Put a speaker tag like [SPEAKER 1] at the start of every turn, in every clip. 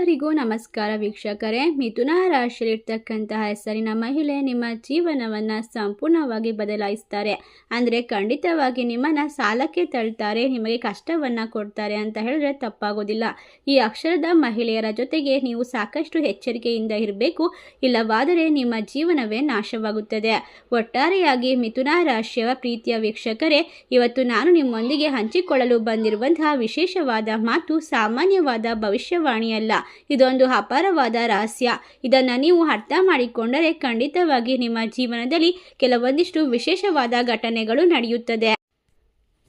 [SPEAKER 1] ಎಲ್ಲರಿಗೂ ನಮಸ್ಕಾರ ವೀಕ್ಷಕರೇ. ಮಿಥುನ ರಾಶಿಯಲ್ಲಿರ್ತಕ್ಕಂತಹ ಹೆಸರಿನ ಮಹಿಳೆ ನಿಮ್ಮ ಜೀವನವನ್ನು ಸಂಪೂರ್ಣವಾಗಿ ಬದಲಾಯಿಸ್ತಾರೆ. ಅಂದರೆ ಖಂಡಿತವಾಗಿ ನಿಮ್ಮನ್ನು ಸಾಲಕ್ಕೆ ತಳ್ತಾರೆ, ನಿಮಗೆ ಕಷ್ಟವನ್ನು ಕೊಡ್ತಾರೆ ಅಂತ ಹೇಳಿದ್ರೆ ತಪ್ಪಾಗೋದಿಲ್ಲ. ಈ ಅಕ್ಷರದ ಮಹಿಳೆಯರ ಜೊತೆಗೆ ನೀವು ಸಾಕಷ್ಟು ಎಚ್ಚರಿಕೆಯಿಂದ ಇರಬೇಕು, ಇಲ್ಲವಾದರೆ ನಿಮ್ಮ ಜೀವನವೇ ನಾಶವಾಗುತ್ತದೆ. ಒಟ್ಟಾರೆಯಾಗಿ ಮಿಥುನ ರಾಶಿಯ ಪ್ರೀತಿಯ ವೀಕ್ಷಕರೇ, ಇವತ್ತು ನಾನು ನಿಮ್ಮೊಂದಿಗೆ ಹಂಚಿಕೊಳ್ಳಲು ಬಂದಿರುವಂತಹ ವಿಶೇಷವಾದ ಮಾತು ಸಾಮಾನ್ಯವಾದ ಭವಿಷ್ಯವಾಣಿಯಲ್ಲ, ಇದೊಂದು ಅಪಾರವಾದ ರಹಸ್ಯ. ಇದನ್ನು ನೀವು ಅರ್ಥ ಮಾಡಿಕೊಂಡರೆ ಖಂಡಿತವಾಗಿ ನಿಮ್ಮ ಜೀವನದಲ್ಲಿ ಕೆಲವೊಂದಿಷ್ಟು ವಿಶೇಷವಾದ ಘಟನೆಗಳು ನಡೆಯುತ್ತದೆ.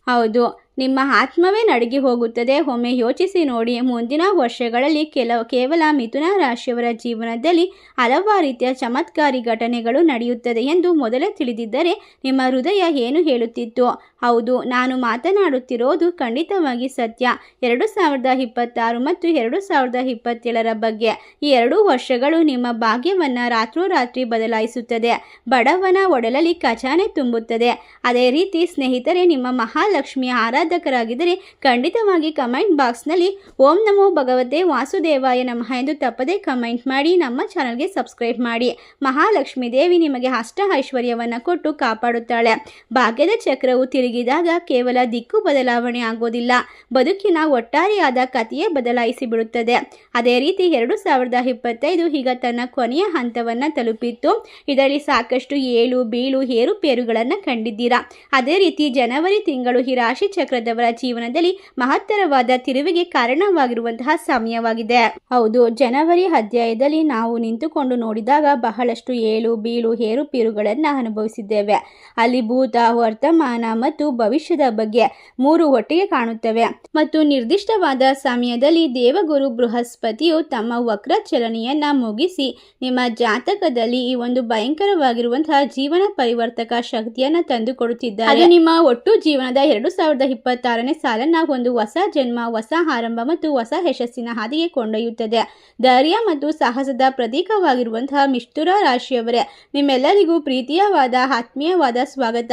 [SPEAKER 1] ಹೌದು, ನಿಮ್ಮ ಆತ್ಮವೇ ನಡುಗಿ ಹೋಗುತ್ತದೆ. ಒಮ್ಮೆ ಯೋಚಿಸಿ ನೋಡಿ, ಮುಂದಿನ ವರ್ಷಗಳಲ್ಲಿ ಕೇವಲ ಮಿಥುನ ರಾಶಿಯವರ ಜೀವನದಲ್ಲಿ ಹಲವಾರು ರೀತಿಯ ಚಮತ್ಕಾರಿ ಘಟನೆಗಳು ನಡೆಯುತ್ತದೆ ಎಂದು ಮೊದಲೇ ತಿಳಿದಿದ್ದರೆ ನಿಮ್ಮ ಹೃದಯ ಏನು ಹೇಳುತ್ತಿತ್ತು? ಹೌದು, ನಾನು ಮಾತನಾಡುತ್ತಿರೋದು ಖಂಡಿತವಾಗಿ ಸತ್ಯ. 2026 ಮತ್ತು 2027 ಬಗ್ಗೆ. ಈ 2 ವರ್ಷಗಳು ನಿಮ್ಮ ಭಾಗ್ಯವನ್ನು ರಾತ್ರೋರಾತ್ರಿ ಬದಲಾಯಿಸುತ್ತದೆ. ಬಡವನ ಒಡಲಲ್ಲಿ ಖಜಾನೆ ತುಂಬುತ್ತದೆ. ಅದೇ ರೀತಿ ಸ್ನೇಹಿತರೆ, ನಿಮ್ಮ ಮಹಾಲಕ್ಷ್ಮಿಯ ಆರಾಧಕರಾಗಿದ್ದರೆ ಖಂಡಿತವಾಗಿ ಕಮೆಂಟ್ ಬಾಕ್ಸ್ನಲ್ಲಿ ಓಂ ನಮೋ ಭಗವತೆ ವಾಸುದೇವಾಯ ನಮಃ ಎಂದು ತಪ್ಪದೇ ಕಮೆಂಟ್ ಮಾಡಿ. ನಮ್ಮ ಚಾನಲ್ಗೆ ಸಬ್ಸ್ಕ್ರೈಬ್ ಮಾಡಿ. ಮಹಾಲಕ್ಷ್ಮಿ ದೇವಿ ನಿಮಗೆ ಅಷ್ಟ ಐಶ್ವರ್ಯವನ್ನು ಕೊಟ್ಟು ಕಾಪಾಡುತ್ತಾಳೆ. ಭಾಗ್ಯದ ಚಕ್ರವು ತಿರುಗಿದಾಗ ಕೇವಲ ದಿಕ್ಕು ಬದಲಾವಣೆ ಆಗೋದಿಲ್ಲ, ಬದುಕಿನ ಒಟ್ಟಾರೆಯಾದ ಕಥೆಯೇ ಬದಲಾಯಿಸಿ ಬಿಡುತ್ತದೆ. ಅದೇ ರೀತಿ 2025 ಈಗ ತನ್ನ ಕೊನೆಯ ಹಂತವನ್ನು ತಲುಪಿತ್ತು. ಇದರಲ್ಲಿ ಸಾಕಷ್ಟು ಏಳು ಬೀಳು ಏರುಪೇರುಗಳನ್ನು ಕಂಡಿದ್ದೀರಾ. ಅದೇ ರೀತಿ ಜನವರಿ ತಿಂಗಳು ಈ ರಾಶಿ ಚಕ್ರದವರ ಜೀವನದಲ್ಲಿ ಮಹತ್ತರವಾದ ತಿರುವಿಗೆ ಕಾರಣವಾಗಿರುವಂತಹ ಸಮಯವಾಗಿದೆ. ಹೌದು, ಜನವರಿ ಅಧ್ಯಾಯದಲ್ಲಿ ನಾವು ನಿಂತುಕೊಂಡು ನೋಡಿದಾಗ ಬಹಳಷ್ಟು ಏಳು ಬೀಳು ಏರುಪೇರುಗಳನ್ನು ಅನುಭವಿಸಿದ್ದೇವೆ. ಅಲ್ಲಿ ಭೂತ, ವರ್ತಮಾನ ಮತ್ತು ಭವಿಷ್ಯದ ಬಗ್ಗೆ 3 ಒಟ್ಟಿಗೆ ಕಾಣುತ್ತವೆ. ಮತ್ತು ನಿರ್ದಿಷ್ಟವಾದ ಸಮಯದಲ್ಲಿ ದೇವಗುರು ಬೃಹಸ್ಪತಿಯು ತಮ್ಮ ವಕ್ರ ಚಲನೆಯನ್ನ ಮುಗಿಸಿ ನಿಮ್ಮ ಜಾತಕದಲ್ಲಿ ಈ ಒಂದು ಭಯಂಕರವಾಗಿರುವಂತಹ ಜೀವನ ಪರಿವರ್ತಕ ಶಕ್ತಿಯನ್ನ ತಂದುಕೊಡುತ್ತಿದ್ದಾರೆ. ಅದು ನಿಮ್ಮ ಒಟ್ಟು ಜೀವನದ 2026ನೇ ಸಾಲನ್ನ ಒಂದು ಹೊಸ ಜನ್ಮ, ಹೊಸ ಆರಂಭ ಮತ್ತು ಹೊಸ ಯಶಸ್ಸಿನ ಹಾದಿಗೆ ಕೊಂಡೊಯ್ಯುತ್ತದೆ. ಧೈರ್ಯ ಮತ್ತು ಸಾಹಸದ ಪ್ರತೀಕವಾಗಿರುವಂತಹ ಮಿಥುನ ರಾಶಿಯವರೇ, ನಿಮ್ಮೆಲ್ಲರಿಗೂ ಪ್ರೀತಿಯವಾದ ಆತ್ಮೀಯವಾದ ಸ್ವಾಗತ.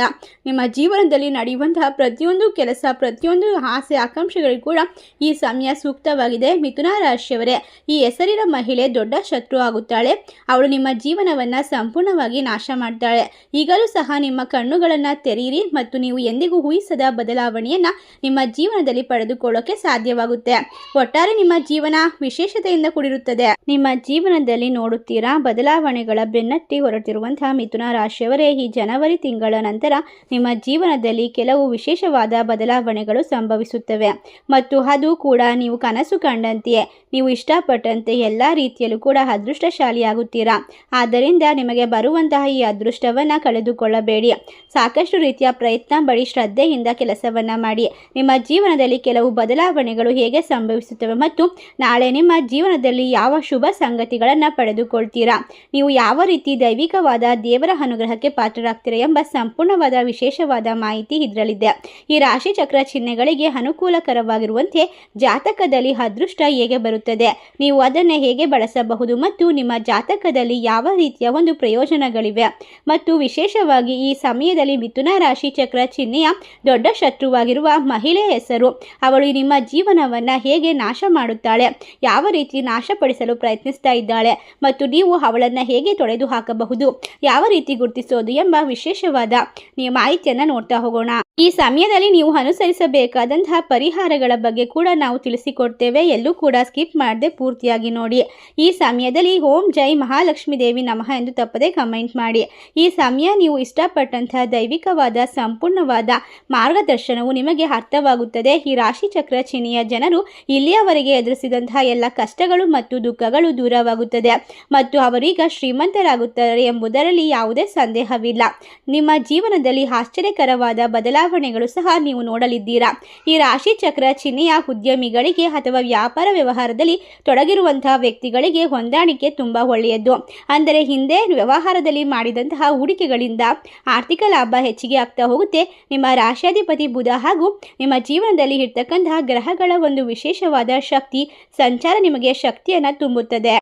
[SPEAKER 1] ನಿಮ್ಮ ಜೀವನದಲ್ಲಿ ನಡೆಯುವಂತಹ ಪ್ರತಿಯೊಂದು ಕೆಲಸ, ಪ್ರತಿಯೊಂದು ಆಸೆ ಆಕಾಂಕ್ಷೆಗಳಿಗೂ ಕೂಡ ಈ ಸಮಯ ಸೂಕ್ತವಾಗಿದೆ. ಮಿಥುನ ರಾಶಿಯವರೇ, ಈ ಹೆಸರಿನ ಮಹಿಳೆ ದೊಡ್ಡ ಶತ್ರು ಆಗುತ್ತಾಳೆ. ಅವಳು ನಿಮ್ಮ ಜೀವನವನ್ನ ಸಂಪೂರ್ಣವಾಗಿ ನಾಶ ಮಾಡ್ತಾಳೆ. ಈಗಲೂ ಸಹ ನಿಮ್ಮ ಕಣ್ಣುಗಳನ್ನು ತೆರೆಯಿರಿ ಮತ್ತು ನೀವು ಎಂದಿಗೂ ಊಹಿಸದ ಬದಲಾವಣೆಯನ್ನ ನಿಮ್ಮ ಜೀವನದಲ್ಲಿ ಪಡೆದುಕೊಳ್ಳೋಕೆ ಸಾಧ್ಯವಾಗುತ್ತೆ. ಒಟ್ಟಾರೆ ನಿಮ್ಮ ಜೀವನ ವಿಶೇಷತೆಯಿಂದ ಕೂಡಿರುತ್ತದೆ. ನಿಮ್ಮ ಜೀವನದಲ್ಲಿ ನೋಡುತ್ತೀರಾ ಬದಲಾವಣೆಗಳ ಬೆನ್ನಟ್ಟಿ ಹೊರಟಿರುವಂತಹ ಮಿಥುನ ರಾಶಿಯವರೇ, ಈ ಜನವರಿ ತಿಂಗಳ ನಂತರ ನಿಮ್ಮ ಜೀವನದಲ್ಲಿ ಕೆಲವು ವಿಶೇಷವಾದ ಬದಲಾವಣೆಗಳು ಸಂಭವಿಸುತ್ತವೆ. ಮತ್ತು ಅದು ಕೂಡ ನೀವು ಕನಸು ಕಂಡಂತೆಯೇ, ನೀವು ಇಷ್ಟಪಟ್ಟಂತೆ ಎಲ್ಲ ರೀತಿಯಲ್ಲೂ ಕೂಡ ಅದೃಷ್ಟಶಾಲಿಯಾಗುತ್ತೀರಾ. ಆದ್ದರಿಂದ ನಿಮಗೆ ಬರುವಂತಹ ಈ ಅದೃಷ್ಟವನ್ನು ಕಳೆದುಕೊಳ್ಳಬೇಡಿ. ಸಾಕಷ್ಟು ರೀತಿಯ ಪ್ರಯತ್ನ ಪಡಿ, ಶ್ರದ್ಧೆಯಿಂದ ಕೆಲಸವನ್ನ ಮಾಡಿ. ನಿಮ್ಮ ಜೀವನದಲ್ಲಿ ಕೆಲವು ಬದಲಾವಣೆಗಳು ಹೇಗೆ ಸಂಭವಿಸುತ್ತವೆ ಮತ್ತು ನಾಳೆ ನಿಮ್ಮ ಜೀವನದಲ್ಲಿ ಯಾವ ಶುಭ ಸಂಗತಿಗಳನ್ನು ಪಡೆದುಕೊಳ್ತೀರಾ, ನೀವು ಯಾವ ರೀತಿ ದೈವಿಕವಾದ ದೇವರ ಅನುಗ್ರಹಕ್ಕೆ ಪಾತ್ರರಾಗ್ತೀರಾ ಎಂಬ ಸಂಪೂರ್ಣವಾದ ವಿಶೇಷವಾದ ಮಾಹಿತಿ ಇದರಲ್ಲಿದೆ. ಈ ರಾಶಿ ಚಕ್ರ ಚಿಹ್ನೆಗಳಿಗೆ ಅನುಕೂಲಕರವಾಗಿರುವಂತೆ ಜಾತಕದಲ್ಲಿ ಅದೃಷ್ಟ ಹೇಗೆ ಬರುತ್ತದೆ, ನೀವು ಅದನ್ನು ಹೇಗೆ ಬಳಸಬಹುದು ಮತ್ತು ನಿಮ್ಮ ಜಾತಕದಲ್ಲಿ ಯಾವ ರೀತಿಯ ಒಂದು ಪ್ರಯೋಜನಗಳಿವೆ ಮತ್ತು ವಿಶೇಷವಾಗಿ ಈ ಸಮಯದಲ್ಲಿ ಮಿಥುನ ರಾಶಿ ಚಕ್ರ ಚಿಹ್ನೆಯ ದೊಡ್ಡ ಶತ್ರುವಾಗಿರುವ ಮಹಿಳೆಯ ಹೆಸರು, ಅವಳು ನಿಮ್ಮ ಜೀವನವನ್ನು ಹೇಗೆ ನಾಶ ಮಾಡುತ್ತಾಳೆ, ಯಾವ ರೀತಿ ನಾಶಪಡಿಸಲು ಪ್ರಯತ್ನಿಸ್ತಾ ಇದ್ದಾಳೆ ಮತ್ತು ನೀವು ಅವಳನ್ನು ಹೇಗೆ ತೊಡೆದು ಹಾಕಬಹುದು, ಯಾವ ರೀತಿ ಗುರುತಿಸೋದು ಎಂಬ ವಿಶೇಷವಾದ ಮಾಹಿತಿಯನ್ನು ನೋಡ್ತಾ ಹೋಗೋಣ. ಈ ಸಮಯದಲ್ಲಿ ನೀವು ಅನುಸರಿಸಬೇಕಾದಂತಹ ಪರಿಹಾರಗಳ ಬಗ್ಗೆ ಕೂಡ ನಾವು ತಿಳಿಸಿಕೊಡ್ತೇವೆ. ಎಲ್ಲೂ ಕೂಡ ಸ್ಕಿಪ್ ಮಾಡದೆ ಪೂರ್ತಿಯಾಗಿ ನೋಡಿ. ಈ ಸಮಯದಲ್ಲಿ ಓಂ ಜೈ ಮಹಾಲಕ್ಷ್ಮಿ ದೇವಿ ನಮಃ ಎಂದು ತಪ್ಪದೆ ಕಮೆಂಟ್ ಮಾಡಿ. ಈ ಸಮಯ ನೀವು ಇಷ್ಟಪಟ್ಟಂತಹ ದೈವಿಕವಾದ ಸಂಪೂರ್ಣವಾದ ಮಾರ್ಗದರ್ಶನವು ನಿಮಗೆ ಅರ್ಥವಾಗುತ್ತದೆ. ಈ ರಾಶಿ ಚಕ್ರ ಚಿಹ್ನೆಯ ಜನರು ಇಲ್ಲಿಯವರೆಗೆ ಎದುರಿಸಿದಂತಹ ಎಲ್ಲ ಕಷ್ಟಗಳು ಮತ್ತು ದುಃಖಗಳು ದೂರವಾಗುತ್ತದೆ ಮತ್ತು ಅವರೀಗ ಶ್ರೀಮಂತರಾಗುತ್ತಾರೆ ಎಂಬುದರಲ್ಲಿ ಯಾವುದೇ ಸಂದೇಹವಿಲ್ಲ. ನಿಮ್ಮ ಜೀವನದಲ್ಲಿ ಆಶ್ಚರ್ಯಕರವಾದ ಬದಲಾವಣೆಗಳು ಸಹ ನೀವು ನೋಡಲಿದ್ದೀರಾ. ಈ ರಾಶಿ ಚಕ್ರ ಚಿಹ್ನೆಯ ಉದ್ಯಮಿಗಳಿಗೆ ಅಥವಾ ವ್ಯಾಪಾರ ವ್ಯವಹಾರದಲ್ಲಿ ತೊಡಗಿರುವಂತಹ ವ್ಯಕ್ತಿಗಳಿಗೆ ಹೊಂದಾಣಿಕೆ ತುಂಬಾ ಒಳ್ಳೆಯದು. ಅಂದರೆ ಹಿಂದೆ ವ್ಯವಹಾರದಲ್ಲಿ ಮಾಡಿದಂತಹ ಹೂಡಿಕೆಗಳಿಂದ ಆರ್ಥಿಕ ಲಾಭ ಹೆಚ್ಚಿಗೆ ಆಗ್ತಾ ಹೋಗುತ್ತೆ. ನಿಮ್ಮ ರಾಶಿಯಾಧಿಪತಿ ಬುಧ ಹಾಗೂ ನಿಮ್ಮ ಜೀವನದಲ್ಲಿ ಇರ್ತಕ್ಕಂತಹ ಗ್ರಹಗಳ ಒಂದು ವಿಶೇಷವಾದ ಶಕ್ತಿ ಸಂಚಾರ ನಿಮಗೆ ಶಕ್ತಿಯನ್ನು ತುಂಬುತ್ತದೆ.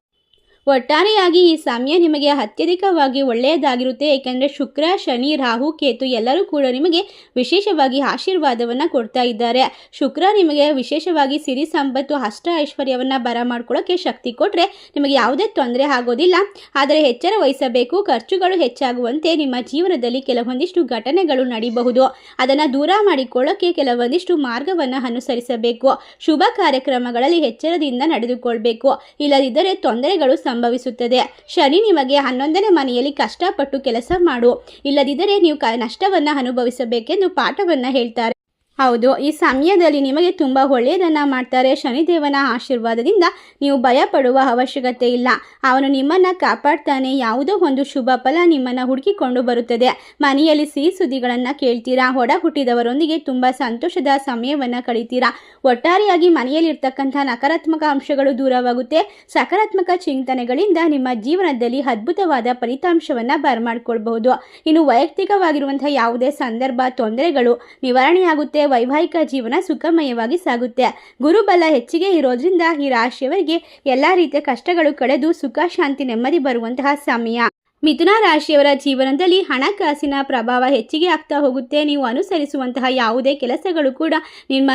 [SPEAKER 1] ಒಟ್ಟಾರೆಯಾಗಿ ಈ ಸಮಯ ನಿಮಗೆ ಅತ್ಯಧಿಕವಾಗಿ ಒಳ್ಳೆಯದಾಗಿರುತ್ತೆ. ಏಕೆಂದರೆ ಶುಕ್ರ, ಶನಿ, ರಾಹು, ಕೇತು ಎಲ್ಲರೂ ಕೂಡ ನಿಮಗೆ ವಿಶೇಷವಾಗಿ ಆಶೀರ್ವಾದವನ್ನು ಕೊಡ್ತಾ ಇದ್ದಾರೆ. ಶುಕ್ರ ನಿಮಗೆ ವಿಶೇಷವಾಗಿ ಸಿರಿ ಸಂಪತ್ತು, ಅಷ್ಟ ಐಶ್ವರ್ಯವನ್ನು ಬರಮಾಡ್ಕೊಳ್ಳೋಕ್ಕೆ ಶಕ್ತಿ ಕೊಟ್ಟರೆ ನಿಮಗೆ ಯಾವುದೇ ತೊಂದರೆ ಆಗೋದಿಲ್ಲ. ಆದರೆ ಎಚ್ಚರ ವಹಿಸಬೇಕು. ಖರ್ಚುಗಳು ಹೆಚ್ಚಾಗುವಂತೆ ನಿಮ್ಮ ಜೀವನದಲ್ಲಿ ಕೆಲವೊಂದಿಷ್ಟು ಘಟನೆಗಳು ನಡೀಬಹುದು. ಅದನ್ನು ದೂರ ಮಾಡಿಕೊಳ್ಳೋಕ್ಕೆ ಕೆಲವೊಂದಿಷ್ಟು ಮಾರ್ಗವನ್ನು ಅನುಸರಿಸಬೇಕು. ಶುಭ ಕಾರ್ಯಕ್ರಮಗಳಲ್ಲಿ ಎಚ್ಚರದಿಂದ ನಡೆದುಕೊಳ್ಬೇಕು. ಇಲ್ಲದಿದ್ದರೆ ತೊಂದರೆಗಳು ಸಂಭವಿಸುತ್ತದೆ. ಶನಿ ನಿಮಗೆ 11ನೇ ಮನೆಯಲ್ಲಿ ಕಷ್ಟಪಟ್ಟು ಕೆಲಸ ಮಾಡು, ಇಲ್ಲದಿದ್ದರೆ ನೀವು ನಷ್ಟವನ್ನು ಅನುಭವಿಸಬೇಕೆಂದು ಪಾಠವನ್ನು ಹೇಳ್ತಾರೆ. ಹೌದು, ಈ ಸಮಯದಲ್ಲಿ ನಿಮಗೆ ತುಂಬ ಒಳ್ಳೆಯದನ್ನು ಮಾಡ್ತಾರೆ. ಶನಿದೇವನ ಆಶೀರ್ವಾದದಿಂದ ನೀವು ಭಯಪಡುವ ಅವಶ್ಯಕತೆ ಇಲ್ಲ. ಅವನು ನಿಮ್ಮನ್ನು ಕಾಪಾಡ್ತಾನೆ. ಯಾವುದೋ ಒಂದು ಶುಭ ಫಲ ನಿಮ್ಮನ್ನು ಹುಡುಕಿಕೊಂಡು ಬರುತ್ತದೆ. ಮನೆಯಲ್ಲಿ ಸಿಹಿ ಸುದ್ದಿಗಳನ್ನು ಕೇಳ್ತೀರಾ. ಒಡ ಹುಟ್ಟಿದವರೊಂದಿಗೆ ತುಂಬ ಸಂತೋಷದ ಸಮಯವನ್ನು ಕಳೀತೀರಾ. ಒಟ್ಟಾರೆಯಾಗಿ ಮನೆಯಲ್ಲಿರ್ತಕ್ಕಂಥ ನಕಾರಾತ್ಮಕ ಅಂಶಗಳು ದೂರವಾಗುತ್ತೆ. ಸಕಾರಾತ್ಮಕ ಚಿಂತನೆಗಳಿಂದ ನಿಮ್ಮ ಜೀವನದಲ್ಲಿ ಅದ್ಭುತವಾದ ಫಲಿತಾಂಶವನ್ನು ಬರಮಾಡ್ಕೊಳ್ಬಹುದು. ಇನ್ನು ವೈಯಕ್ತಿಕವಾಗಿರುವಂಥ ಯಾವುದೇ ಸಂದರ್ಭ, ತೊಂದರೆಗಳು ನಿವಾರಣೆಯಾಗುತ್ತೆ. ವೈವಾಹಿಕ ಜೀವನ ಸುಖಮಯವಾಗಿ ಸಾಗುತ್ತೆ. ಗುರುಬಲ ಹೆಚ್ಚಿಗೆ ಇರೋದ್ರಿಂದ ಈ ರಾಶಿಯವರಿಗೆ ಎಲ್ಲ ರೀತಿಯ ಕಷ್ಟಗಳು ಕಳೆದು ಸುಖ, ಶಾಂತಿ, ನೆಮ್ಮದಿ ಬರುವಂತಹ ಸಮಯ. ಮಿಥುನ ರಾಶಿಯವರ ಜೀವನದಲ್ಲಿ ಹಣಕಾಸಿನ ಪ್ರಭಾವ ಹೆಚ್ಚಿಗೆ ಆಗ್ತಾ ಹೋಗುತ್ತೆ. ನೀವು ಅನುಸರಿಸುವಂತಹ ಯಾವುದೇ ಕೆಲಸಗಳು ಕೂಡ ನಿಮ್ಮ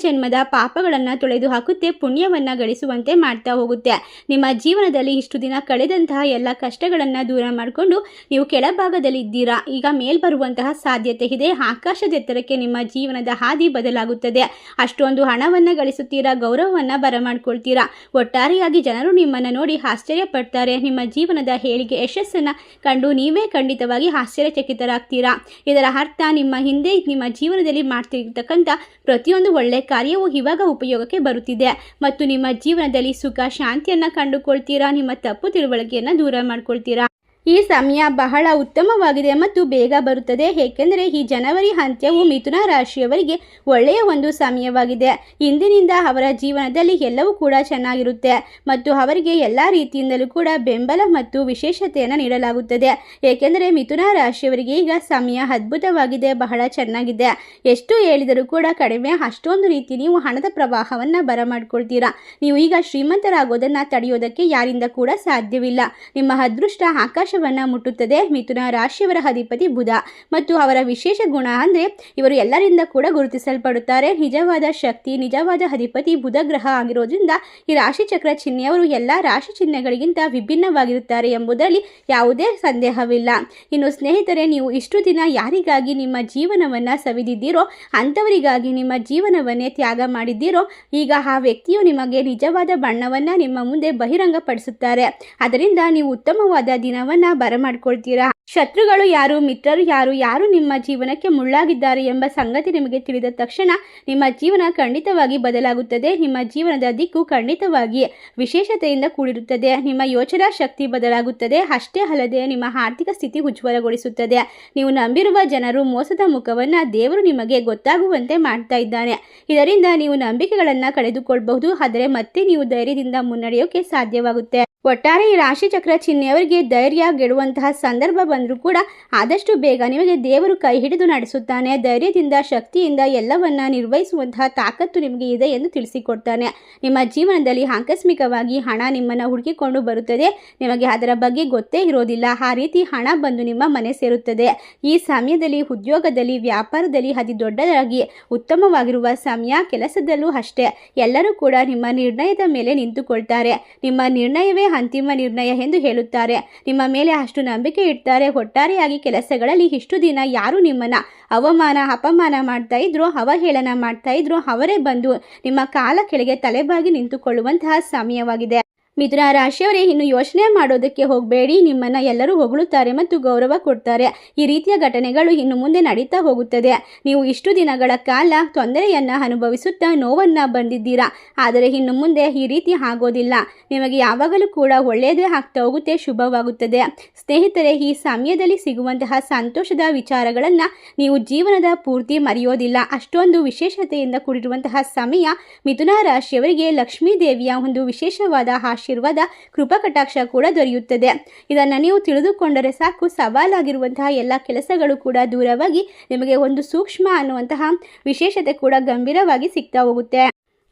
[SPEAKER 1] ಜನ್ಮದ ಪಾಪಗಳನ್ನು ತೊಳೆದು ಹಾಕುತ್ತೆ. ಪುಣ್ಯವನ್ನು ಗಳಿಸುವಂತೆ ಮಾಡ್ತಾ ಹೋಗುತ್ತೆ. ನಿಮ್ಮ ಜೀವನದಲ್ಲಿ ಇಷ್ಟು ದಿನ ಕಳೆದಂತಹ ಎಲ್ಲ ಕಷ್ಟಗಳನ್ನು ದೂರ ಮಾಡಿಕೊಂಡು ನೀವು ಕೆಳಭಾಗದಲ್ಲಿ ಇದ್ದೀರಾ. ಈಗ ಮೇಲ್ಬರುವಂತಹ ಸಾಧ್ಯತೆ ಇದೆ. ಆಕಾಶದೆತ್ತರಕ್ಕೆ ನಿಮ್ಮ ಜೀವನದ ಹಾದಿ ಬದಲಾಗುತ್ತದೆ. ಅಷ್ಟೊಂದು ಹಣವನ್ನು ಗಳಿಸುತ್ತೀರಾ, ಗೌರವವನ್ನು ಬರಮಾಡ್ಕೊಳ್ತೀರಾ. ಒಟ್ಟಾರೆಯಾಗಿ ಜನರು ನಿಮ್ಮನ್ನು ನೋಡಿ ಆಶ್ಚರ್ಯ ಪಡ್ತಾರೆ. ನಿಮ್ಮ ಜೀವನದ ಏಳಿಗೆ, ಯಶಸ್ಸನ್ನು ಕಂಡು ನೀವೇ ಖಂಡಿತವಾಗಿ ಆಶ್ಚರ್ಯಚಕಿತರಾಗ್ತೀರಾ. ಇದರ ಅರ್ಥ ನಿಮ್ಮ ಹಿಂದೆ ನಿಮ್ಮ ಜೀವನದಲ್ಲಿ ಮಾಡ್ತಿರ್ತಕ್ಕಂಥ ಪ್ರತಿಯೊಂದು ಒಳ್ಳೆ ಕಾರ್ಯವೂ ಇವಾಗ ಉಪಯೋಗಕ್ಕೆ ಬರುತ್ತಿದೆ ಮತ್ತು ನಿಮ್ಮ ಜೀವನದಲ್ಲಿ ಸುಖ, ಶಾಂತಿಯನ್ನು ಕಂಡುಕೊಳ್ತೀರಾ. ನಿಮ್ಮ ತಪ್ಪು ತಿಳುವಳಿಕೆಯನ್ನು ದೂರ ಮಾಡ್ಕೊಳ್ತೀರಾ. ಈ ಸಮಯ ಬಹಳ ಉತ್ತಮವಾಗಿದೆ ಮತ್ತು ಬೇಗ ಬರುತ್ತದೆ. ಏಕೆಂದರೆ ಈ ಜನವರಿ ಅಂತ್ಯವು ಮಿಥುನ ರಾಶಿಯವರಿಗೆ ಒಳ್ಳೆಯ ಒಂದು ಸಮಯವಾಗಿದೆ. ಇಂದಿನಿಂದ ಅವರ ಜೀವನದಲ್ಲಿ ಎಲ್ಲವೂ ಕೂಡ ಚೆನ್ನಾಗಿರುತ್ತೆ ಮತ್ತು ಅವರಿಗೆ ಎಲ್ಲ ರೀತಿಯಿಂದಲೂ ಕೂಡ ಬೆಂಬಲ ಮತ್ತು ವಿಶೇಷತೆಯನ್ನು ನೀಡಲಾಗುತ್ತದೆ. ಏಕೆಂದರೆ ಮಿಥುನ ರಾಶಿಯವರಿಗೆ ಈಗ ಸಮಯ ಅದ್ಭುತವಾಗಿದೆ, ಬಹಳ ಚೆನ್ನಾಗಿದೆ. ಎಷ್ಟು ಹೇಳಿದರೂ ಕೂಡ ಕಡಿಮೆ. ಅಷ್ಟೊಂದು ರೀತಿ ನೀವು ಹಣದ ಪ್ರವಾಹವನ್ನು ಬರಮಾಡ್ಕೊಳ್ತೀರಾ. ನೀವು ಈಗ ಶ್ರೀಮಂತರಾಗೋದನ್ನು ತಡೆಯೋದಕ್ಕೆ ಯಾರಿಂದ ಕೂಡ ಸಾಧ್ಯವಿಲ್ಲ. ನಿಮ್ಮ ಅದೃಷ್ಟ ಆಕಾಶವನ್ನು ಮುಟ್ಟುತ್ತದೆ. ಮಿಥುನ ರಾಶಿಯವರ ಅಧಿಪತಿ ಬುಧ ಮತ್ತು ಅವರ ವಿಶೇಷ ಗುಣ ಅಂದರೆ ಇವರು ಎಲ್ಲರಿಂದ ಕೂಡ ಗುರುತಿಸಲ್ಪಡುತ್ತಾರೆ. ನಿಜವಾದ ಶಕ್ತಿ, ನಿಜವಾದ ಅಧಿಪತಿ ಬುಧ ಗ್ರಹ ಆಗಿರೋದ್ರಿಂದ ಈ ರಾಶಿ ಚಕ್ರ ಚಿಹ್ನೆಯವರು ಎಲ್ಲ ರಾಶಿ ಚಿಹ್ನೆಗಳಿಗಿಂತ ವಿಭಿನ್ನವಾಗಿರುತ್ತಾರೆ ಎಂಬುದರಲ್ಲಿ ಯಾವುದೇ ಸಂದೇಹವಿಲ್ಲ. ಇನ್ನು ಸ್ನೇಹಿತರೆ, ನೀವು ಇಷ್ಟು ದಿನ ಯಾರಿಗಾಗಿ ನಿಮ್ಮ ಜೀವನವನ್ನು ಸವಿದಿದ್ದೀರೋ, ಅಂಥವರಿಗಾಗಿ ನಿಮ್ಮ ಜೀವನವನ್ನೇ ತ್ಯಾಗ ಮಾಡಿದ್ದೀರೋ, ಈಗ ಆ ವ್ಯಕ್ತಿಯು ನಿಮಗೆ ನಿಜವಾದ ಬಣ್ಣವನ್ನು ನಿಮ್ಮ ಮುಂದೆ ಬಹಿರಂಗಪಡಿಸುತ್ತಾರೆ. ಅದರಿಂದ ನೀವು ಉತ್ತಮವಾದ ದಿನವನ್ನು ಬರಮಾಡ್ಕೊಳ್ತೀರಾ. ಶತ್ರುಗಳು ಯಾರು, ಮಿತ್ರರು ಯಾರು, ಯಾರು ನಿಮ್ಮ ಜೀವನಕ್ಕೆ ಮುಳ್ಳಾಗಿದ್ದಾರೆ ಎಂಬ ಸಂಗತಿ ನಿಮಗೆ ತಿಳಿದ ತಕ್ಷಣ ನಿಮ್ಮ ಜೀವನ ಖಂಡಿತವಾಗಿ ಬದಲಾಗುತ್ತದೆ. ನಿಮ್ಮ ಜೀವನದ ದಿಕ್ಕು ಖಂಡಿತವಾಗಿ ವಿಶೇಷತೆಯಿಂದ ಕೂಡಿರುತ್ತದೆ. ನಿಮ್ಮ ಯೋಚನಾ ಶಕ್ತಿ ಬದಲಾಗುತ್ತದೆ. ಅಷ್ಟೇ ಅಲ್ಲದೆ ನಿಮ್ಮ ಆರ್ಥಿಕ ಸ್ಥಿತಿ ಉಜ್ವಲಗೊಳಿಸುತ್ತದೆ. ನೀವು ನಂಬಿರುವ ಜನರು ಮೋಸದ ಮುಖವನ್ನು ದೇವರು ನಿಮಗೆ ಗೊತ್ತಾಗುವಂತೆ ಮಾಡ್ತಾ ಇದ್ದಾನೆ. ಇದರಿಂದ ನೀವು ನಂಬಿಕೆಗಳನ್ನು ಕಳೆದುಕೊಳ್ಳಬಹುದು. ಆದರೆ ಮತ್ತೆ ನೀವು ಧೈರ್ಯದಿಂದ ಮುನ್ನಡೆಯೋಕೆ ಸಾಧ್ಯವಾಗುತ್ತೆ. ಒಟ್ಟಾರೆ ಈ ರಾಶಿ ಚಕ್ರ ಚಿಹ್ನೆಯವರಿಗೆ ಧೈರ್ಯ ಗೆಡುವಂತಹ ಸಂದರ್ಭ ಬಂದರೂ ಕೂಡ ಆದಷ್ಟು ಬೇಗ ನಿಮಗೆ ದೇವರು ಕೈ ಹಿಡಿದು ನಡೆಸುತ್ತಾನೆ. ಧೈರ್ಯದಿಂದ, ಶಕ್ತಿಯಿಂದ ಎಲ್ಲವನ್ನ ನಿರ್ವಹಿಸುವಂತಹ ತಾಕತ್ತು ನಿಮಗೆ ಇದೆ ಎಂದು ತಿಳಿಸಿಕೊಡ್ತಾನೆ. ನಿಮ್ಮ ಜೀವನದಲ್ಲಿ ಆಕಸ್ಮಿಕವಾಗಿ ಹಣ ನಿಮ್ಮನ್ನು ಹುಡುಕಿಕೊಂಡು ಬರುತ್ತದೆ. ನಿಮಗೆ ಅದರ ಬಗ್ಗೆ ಗೊತ್ತೇ ಇರೋದಿಲ್ಲ. ಆ ರೀತಿ ಹಣ ಬಂದು ನಿಮ್ಮ ಮನೆ ಸೇರುತ್ತದೆ. ಈ ಸಮಯದಲ್ಲಿ ಉದ್ಯೋಗದಲ್ಲಿ, ವ್ಯಾಪಾರದಲ್ಲಿ ಅತಿ ದೊಡ್ಡದಾಗಿ ಉತ್ತಮವಾಗಿರುವ ಸಮಯ. ಕೆಲಸದಲ್ಲೂ ಅಷ್ಟೇ. ಎಲ್ಲರೂ ಕೂಡ ನಿಮ್ಮ ನಿರ್ಣಯದ ಮೇಲೆ ನಿಂತುಕೊಳ್ತಾರೆ. ನಿಮ್ಮ ನಿರ್ಣಯವೇ ಅಂತಿಮ ನಿರ್ಣಯ ಎಂದು ಹೇಳುತ್ತಾರೆ. ನಿಮ್ಮ ಮೇಲೆ ಅಷ್ಟು ನಂಬಿಕೆ ಇಡ್ತಾರೆ. ಒಟ್ಟಾರೆಯಾಗಿ ಕೆಲಸಗಳಲ್ಲಿ ಇಷ್ಟು ದಿನ ಯಾರು ನಿಮ್ಮನ್ನ ಅವಮಾನ, ಅಪಮಾನ ಮಾಡ್ತಾ ಇದ್ರು, ಅವಹೇಳನ ಮಾಡ್ತಾ ಇದ್ರು, ಅವರೇ ಬಂದು ನಿಮ್ಮ ಕಾಲ ಕೆಳಗೆ ತಲೆಬಾಗಿ ನಿಂತುಕೊಳ್ಳುವಂತಹ ಸಮಯವಾಗಿದೆ. ಮಿಥುನ ರಾಶಿಯವರೇ, ಇನ್ನು ಯೋಚನೆ ಮಾಡೋದಕ್ಕೆ ಹೋಗಬೇಡಿ. ನಿಮ್ಮನ್ನ ಎಲ್ಲರೂ ಹೊಗಳುತ್ತಾರೆ ಮತ್ತು ಗೌರವ ಕೊಡ್ತಾರೆ. ಈ ರೀತಿಯ ಘಟನೆಗಳು ಇನ್ನು ಮುಂದೆ ನಡೀತಾ ಹೋಗುತ್ತದೆ. ನೀವು ಇಷ್ಟು ದಿನಗಳ ಕಾಲ ತೊಂದರೆಯನ್ನು ಅನುಭವಿಸುತ್ತಾ ನೋವನ್ನು ಬಂದಿದ್ದೀರಾ. ಆದರೆ ಇನ್ನು ಮುಂದೆ ಈ ರೀತಿ ಆಗೋದಿಲ್ಲ. ನಿಮಗೆ ಯಾವಾಗಲೂ ಕೂಡ ಒಳ್ಳೆಯದೇ ಆಗ್ತಾ ಹೋಗುತ್ತೆ, ಶುಭವಾಗುತ್ತದೆ. ಸ್ನೇಹಿತರೆ, ಈ ಸಮಯದಲ್ಲಿ ಸಿಗುವಂತಹ ಸಂತೋಷದ ವಿಚಾರಗಳನ್ನು ನೀವು ಜೀವನದ ಪೂರ್ತಿ ಮರೆಯೋದಿಲ್ಲ. ಅಷ್ಟೊಂದು ವಿಶೇಷತೆಯಿಂದ ಕೂಡಿರುವಂತಹ ಸಮಯ. ಮಿಥುನ ರಾಶಿಯವರಿಗೆ ಲಕ್ಷ್ಮೀ ದೇವಿಯ ಒಂದು ವಿಶೇಷವಾದ ಆಶೀರ್ವಾದ, ಕೃಪಕಟಾಕ್ಷ ಕೂಡ ದೊರೆಯುತ್ತದೆ. ಇದನ್ನು ನೀವು ತಿಳಿದುಕೊಂಡರೆ ಸಾಕು. ಸವಾಲಾಗಿರುವಂತಹ ಎಲ್ಲ ಕೆಲಸಗಳು ಕೂಡ ದೂರವಾಗಿ ನಿಮಗೆ ಒಂದು ಸೂಕ್ಷ್ಮ ಅನ್ನುವಂತಹ ವಿಶೇಷತೆ ಕೂಡ ಗಂಭೀರವಾಗಿ ಸಿಗ್ತಾ ಹೋಗುತ್ತೆ.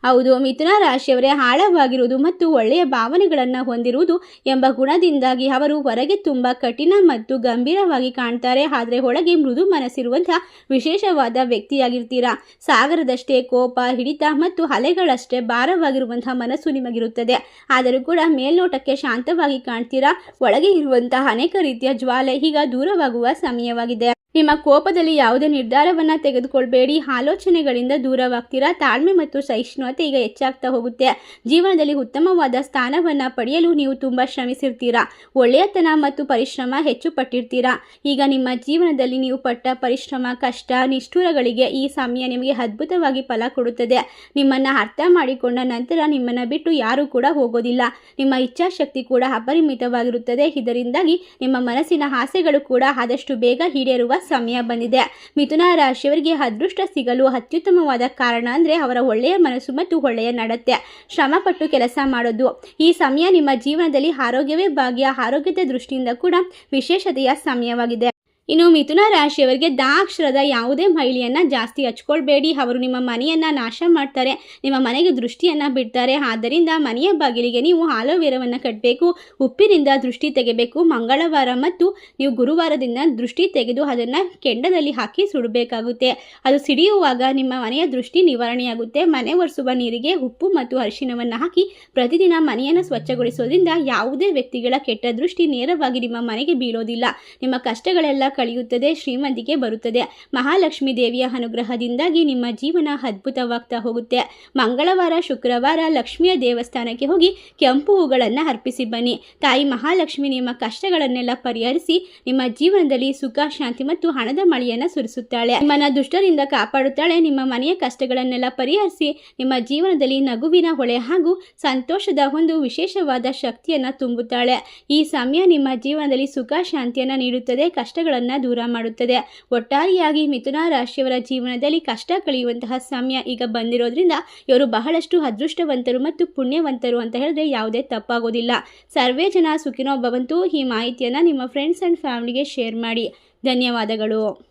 [SPEAKER 1] ಹೌದು, ಮಿಥುನ ರಾಶಿಯವರೇ ಆಳವಾಗಿರುವುದು ಮತ್ತು ಒಳ್ಳೆಯ ಭಾವನೆಗಳನ್ನು ಹೊಂದಿರುವುದು ಎಂಬ ಗುಣದಿಂದಾಗಿ ಅವರು ಹೊರಗೆ ತುಂಬ ಕಠಿಣ ಮತ್ತು ಗಂಭೀರವಾಗಿ ಕಾಣ್ತಾರೆ. ಆದರೆ ಒಳಗೆ ಮೃದು ಮನಸ್ಸಿರುವಂತಹ ವಿಶೇಷವಾದ ವ್ಯಕ್ತಿಯಾಗಿರ್ತೀರಾ. ಸಾಗರದಷ್ಟೇ ಕೋಪ, ಹಿಡಿತ ಮತ್ತು ಅಲೆಗಳಷ್ಟೇ ಭಾರವಾಗಿರುವಂತಹ ಮನಸ್ಸು ನಿಮಗಿರುತ್ತದೆ. ಆದರೂ ಕೂಡ ಮೇಲ್ನೋಟಕ್ಕೆ ಶಾಂತವಾಗಿ ಕಾಣ್ತೀರಾ. ಒಳಗೆ ಇರುವಂತಹ ಅನೇಕ ರೀತಿಯ ಜ್ವಾಲೆ ಈಗ ದೂರವಾಗುವ ಸಮಯವಾಗಿದೆ. ನಿಮ್ಮ ಕೋಪದಲ್ಲಿ ಯಾವುದೇ ನಿರ್ಧಾರವನ್ನು ತೆಗೆದುಕೊಳ್ಬೇಡಿ. ಆಲೋಚನೆಗಳಿಂದ ದೂರವಾಗ್ತೀರಾ. ತಾಳ್ಮೆ ಮತ್ತು ಸಹಿಷ್ಣುತೆ ಈಗ ಹೆಚ್ಚಾಗ್ತಾ ಹೋಗುತ್ತೆ. ಜೀವನದಲ್ಲಿ ಉತ್ತಮವಾದ ಸ್ಥಾನವನ್ನು ಪಡೆಯಲು ನೀವು ತುಂಬ ಶ್ರಮಿಸಿರ್ತೀರಾ. ಒಳ್ಳೆಯತನ ಮತ್ತು ಪರಿಶ್ರಮ ಹೆಚ್ಚು ಪಟ್ಟಿರ್ತೀರಾ. ಈಗ ನಿಮ್ಮ ಜೀವನದಲ್ಲಿ ನೀವು ಪಟ್ಟ ಪರಿಶ್ರಮ, ಕಷ್ಟ, ನಿಷ್ಠುರಗಳಿಗೆ ಈ ಸಮಯ ನಿಮಗೆ ಅದ್ಭುತವಾಗಿ ಫಲ ಕೊಡುತ್ತದೆ. ನಿಮ್ಮನ್ನು ಅರ್ಥ ಮಾಡಿಕೊಂಡ ನಂತರ ನಿಮ್ಮನ್ನು ಬಿಟ್ಟು ಯಾರೂ ಕೂಡ ಹೋಗೋದಿಲ್ಲ. ನಿಮ್ಮ ಇಚ್ಛಾಶಕ್ತಿ ಕೂಡ ಅಪರಿಮಿತವಾಗಿರುತ್ತದೆ. ಇದರಿಂದಾಗಿ ನಿಮ್ಮ ಮನಸ್ಸಿನ ಆಸೆಗಳು ಕೂಡ ಆದಷ್ಟು ಬೇಗ ಈಡೇರುವ ಸಮಯ ಬಂದಿದೆ. ಮಿಥುನ ರಾಶಿಯವರಿಗೆ ಅದೃಷ್ಟ ಸಿಗಲು ಅತ್ಯುತ್ತಮವಾದ ಕಾರಣ ಅಂದರೆ ಅವರ ಒಳ್ಳೆಯ ಮನಸ್ಸು ಮತ್ತು ಒಳ್ಳೆಯ ನಡತೆ, ಶ್ರಮಪಟ್ಟು ಕೆಲಸ ಮಾಡೋದು. ಈ ಸಮಯ ನಿಮ್ಮ ಜೀವನದಲ್ಲಿ ಆರೋಗ್ಯವೇ ಭಾಗ್ಯ. ಆರೋಗ್ಯದ ದೃಷ್ಟಿಯಿಂದ ಕೂಡ ವಿಶೇಷತೆಯ ಸಮಯವಾಗಿದೆ. ಇನ್ನು ಮಿಥುನ ರಾಶಿಯವರಿಗೆ ದ ಅಕ್ಷರದ ಯಾವುದೇ ಮಹಿಳೆಯನ್ನು ಜಾಸ್ತಿ ಹಚ್ಕೊಳ್ಬೇಡಿ. ಅವರು ನಿಮ್ಮ ಮನೆಯನ್ನು ನಾಶ ಮಾಡ್ತಾರೆ, ನಿಮ್ಮ ಮನೆಗೆ ದೃಷ್ಟಿಯನ್ನು ಬಿಡ್ತಾರೆ. ಆದ್ದರಿಂದ ಮನೆಯ ಬಾಗಿಲಿಗೆ ನೀವು ಆಲೋವೆರವನ್ನು ಕಟ್ಟಬೇಕು. ಉಪ್ಪಿನಿಂದ ದೃಷ್ಟಿ ತೆಗೆಬೇಕು. ಮಂಗಳವಾರ ಮತ್ತು ನೀವು ಗುರುವಾರದಿಂದ ದೃಷ್ಟಿ ತೆಗೆದು ಅದನ್ನು ಕೆಂಡದಲ್ಲಿ ಹಾಕಿ ಸುಡಬೇಕಾಗುತ್ತೆ. ಅದು ಸಿಡಿಯುವಾಗ ನಿಮ್ಮ ಮನೆಯ ದೃಷ್ಟಿ ನಿವಾರಣೆಯಾಗುತ್ತೆ. ಮನೆ ಒರೆಸುವ ನೀರಿಗೆ ಉಪ್ಪು ಮತ್ತು ಅರಿಶಿನವನ್ನು ಹಾಕಿ ಪ್ರತಿದಿನ ಮನೆಯನ್ನು ಸ್ವಚ್ಛಗೊಳಿಸೋದ್ರಿಂದ ಯಾವುದೇ ವ್ಯಕ್ತಿಗಳ ಕೆಟ್ಟ ದೃಷ್ಟಿ ನೇರವಾಗಿ ನಿಮ್ಮ ಮನೆಗೆ ಬೀಳೋದಿಲ್ಲ. ನಿಮ್ಮ ಕಷ್ಟಗಳೆಲ್ಲ ಕಳೆಯುತ್ತದೆ, ಶ್ರೀಮಂತಿಕೆ ಬರುತ್ತದೆ. ಮಹಾಲಕ್ಷ್ಮೀ ದೇವಿಯ ಅನುಗ್ರಹದಿಂದಾಗಿ ನಿಮ್ಮ ಜೀವನ ಅದ್ಭುತವಾಗ್ತಾ ಹೋಗುತ್ತೆ. ಮಂಗಳವಾರ, ಶುಕ್ರವಾರ ಲಕ್ಷ್ಮಿಯ ದೇವಸ್ಥಾನಕ್ಕೆ ಹೋಗಿ ಕೆಂಪು ಹೂಗಳನ್ನು ಅರ್ಪಿಸಿ ಬನ್ನಿ. ತಾಯಿ ಮಹಾಲಕ್ಷ್ಮಿ ನಿಮ್ಮ ಕಷ್ಟಗಳನ್ನೆಲ್ಲ ಪರಿಹರಿಸಿ ನಿಮ್ಮ ಜೀವನದಲ್ಲಿ ಸುಖ, ಶಾಂತಿ ಮತ್ತು ಹಣದ ಮಳೆಯನ್ನು ಸುರಿಸುತ್ತಾಳೆ. ನಿಮ್ಮನ್ನು ದುಷ್ಟರಿಂದ ಕಾಪಾಡುತ್ತಾಳೆ. ನಿಮ್ಮ ಮನೆಯ ಕಷ್ಟಗಳನ್ನೆಲ್ಲ ಪರಿಹರಿಸಿ ನಿಮ್ಮ ಜೀವನದಲ್ಲಿ ನಗುವಿನ ಹೊಳೆ ಹಾಗೂ ಸಂತೋಷದ ಒಂದು ವಿಶೇಷವಾದ ಶಕ್ತಿಯನ್ನು ತುಂಬುತ್ತಾಳೆ. ಈ ಸಮಯ ನಿಮ್ಮ ಜೀವನದಲ್ಲಿ ಸುಖ, ಶಾಂತಿಯನ್ನು ನೀಡುತ್ತದೆ, ಕಷ್ಟಗಳನ್ನು ದೂರ ಮಾಡುತ್ತದೆ. ಒಟ್ಟಾರೆಯಾಗಿ ಮಿಥುನ ರಾಶಿಯವರ ಜೀವನದಲ್ಲಿ ಕಷ್ಟ ಕಳೆಯುವಂತಹ ಸಮಯ ಈಗ ಬಂದಿರೋದ್ರಿಂದ ಇವರು ಬಹಳಷ್ಟು ಅದೃಷ್ಟವಂತರು ಮತ್ತು ಪುಣ್ಯವಂತರು ಅಂತ ಹೇಳಿದ್ರೆ ಯಾವುದೇ ತಪ್ಪಾಗೋದಿಲ್ಲ. ಸರ್ವೇ ಜನ ಸುಖಿನೋ ಭವಂತು. ಈ ಮಾಹಿತಿಯನ್ನು ನಿಮ್ಮ ಫ್ರೆಂಡ್ಸ್ ಆ್ಯಂಡ್ ಫ್ಯಾಮಿಲಿಗೆ ಶೇರ್ ಮಾಡಿ. ಧನ್ಯವಾದಗಳು.